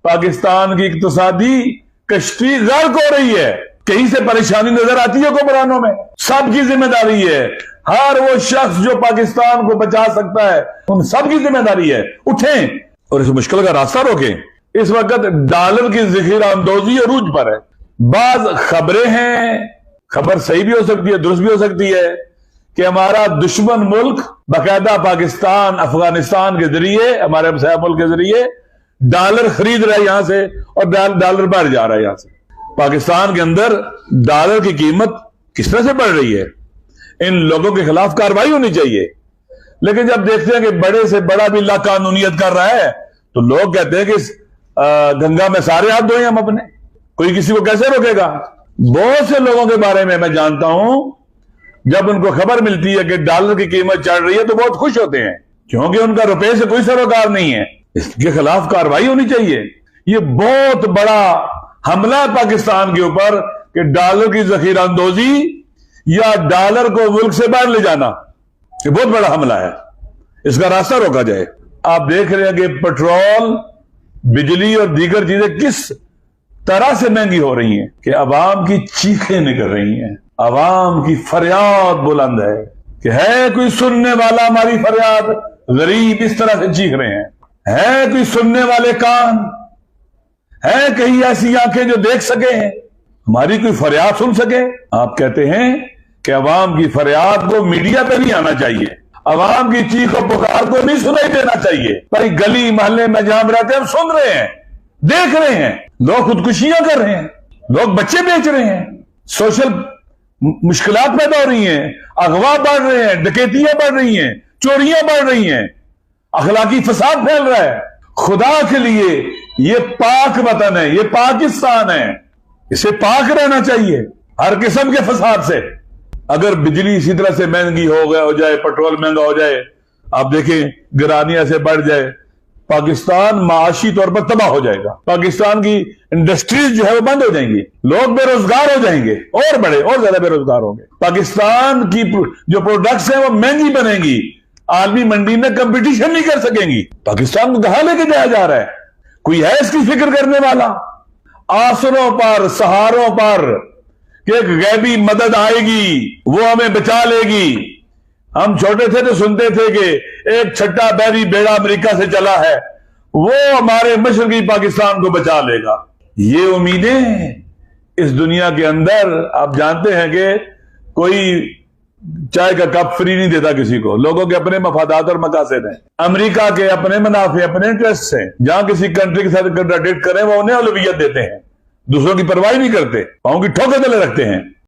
पाकिस्तान की इक्तिसादी कश्ती गर्क हो रही है। कहीं से परेशानी नजर आती है हुक्मरानों में? सबकी जिम्मेदारी है। हर वो शख्स जो पाकिस्तान को बचा सकता है, उन सबकी जिम्मेदारी है, उठें और इस मुश्किल का रास्ता रोकें। इस वक्त डॉलर की ज़ख़ीरा अंदोज़ी अरूज पर है। बाज खबरें हैं, खबर सही भी हो सकती है, दुरुस्त भी हो सकती है, कि हमारा दुश्मन मुल्क बाकायदा पाकिस्तान, अफगानिस्तान के जरिए, हमारे हमसाया मुल्क के जरिए डॉलर खरीद रहा है यहां से, और डॉलर बाहर जा रहा है यहां से। पाकिस्तान के अंदर डॉलर की कीमत किस तरह से बढ़ रही है? इन लोगों के खिलाफ कार्रवाई होनी चाहिए। लेकिन जब देखते हैं कि बड़े से बड़ा भी लाकानूनियत कर रहा है, तो लोग कहते हैं कि गंगा में सारे हाथ धोए हम अपने, कोई किसी को कैसे रोकेगा? बहुत से लोगों के बारे में मैं जानता हूं, जब उनको खबर मिलती है कि डॉलर की कीमत चढ़ रही है तो बहुत खुश होते हैं, क्योंकि उनका रुपए से कोई सरोकार नहीं है। इसके खिलाफ कार्रवाई होनी चाहिए। ये बहुत बड़ा हमला है पाकिस्तान के ऊपर कि डॉलर की ज़ख़ीरा अंदोज़ी या डॉलर को मुल्क से बाहर ले जाना, ये बहुत बड़ा हमला है। इसका रास्ता रोका जाए। आप देख रहे हैं कि पेट्रोल, बिजली और दीगर चीजें किस तरह से महंगी हो रही हैं कि अवाम की चीखें निकल रही हैं, अवाम की फरियाद बुलंद है कि है कोई सुनने वाला हमारी फरियाद? गरीब इस तरह से चीख रहे हैं। है कोई सुनने वाले कान? है कहीं ऐसी आंखें जो देख सके, हमारी कोई फरियाद सुन सके? आप कहते हैं कि अवाम की फरियाद को मीडिया पे नहीं आना चाहिए, अवाम की चीख और पुकार को नहीं सुनाई देना चाहिए। भाई गली मोहल्ले में जहां रहते हैं हम सुन रहे हैं, देख रहे हैं, लोग खुदकुशियां कर रहे हैं, लोग बच्चे बेच रहे हैं, सोशल मुश्किलात पैदा हो रही हैं, अगवा बढ़ रहे हैं, डकैतियां बढ़ रही हैं, चोरियां बढ़ रही हैं, अखलाकी फसाद फैल रहा है। खुदा के लिए ये पाक वतन है, ये पाकिस्तान है, इसे पाक रहना चाहिए हर किस्म के फसाद से। अगर बिजली इसी तरह से महंगी हो जाए, पेट्रोल महंगा हो जाए, आप देखें गिरानिया से बढ़ जाए, पाकिस्तान माशी तौर पर तबाह हो जाएगा। पाकिस्तान की इंडस्ट्रीज जो है वो बंद हो जाएंगी, लोग बेरोजगार हो जाएंगे, और बड़े और ज्यादा बेरोजगार होंगे। पाकिस्तान की जो प्रोडक्ट्स हैं वो महंगी बनेंगी, आलमी मंडी में कंपटीशन नहीं कर सकेंगी। पाकिस्तान को कहां लेके जाया जा रहा है? कोई है इसकी फिक्र करने वाला? आसरों पर, सहारों पर कि एक गैबी मदद आएगी, वो हमें बचा लेगी। हम छोटे थे तो सुनते थे कि एक छठा बहरी बेड़ा अमेरिका से चला है, वो हमारे मशरकी पाकिस्तान को बचा लेगा। ये उम्मीदें इस दुनिया के अंदर, आप जानते हैं कि कोई चाय का कप फ्री नहीं देता किसी को। लोगों के अपने मफादात और मकासद हैं, अमेरिका के अपने मुनाफे, अपने इंटरेस्ट हैं। जहां किसी कंट्री के साथ कंट्रैक्ट करें वो उन्हें अहलियत देते हैं, दूसरों की परवाह नहीं करते, पांव की ठोकर तले रखते हैं।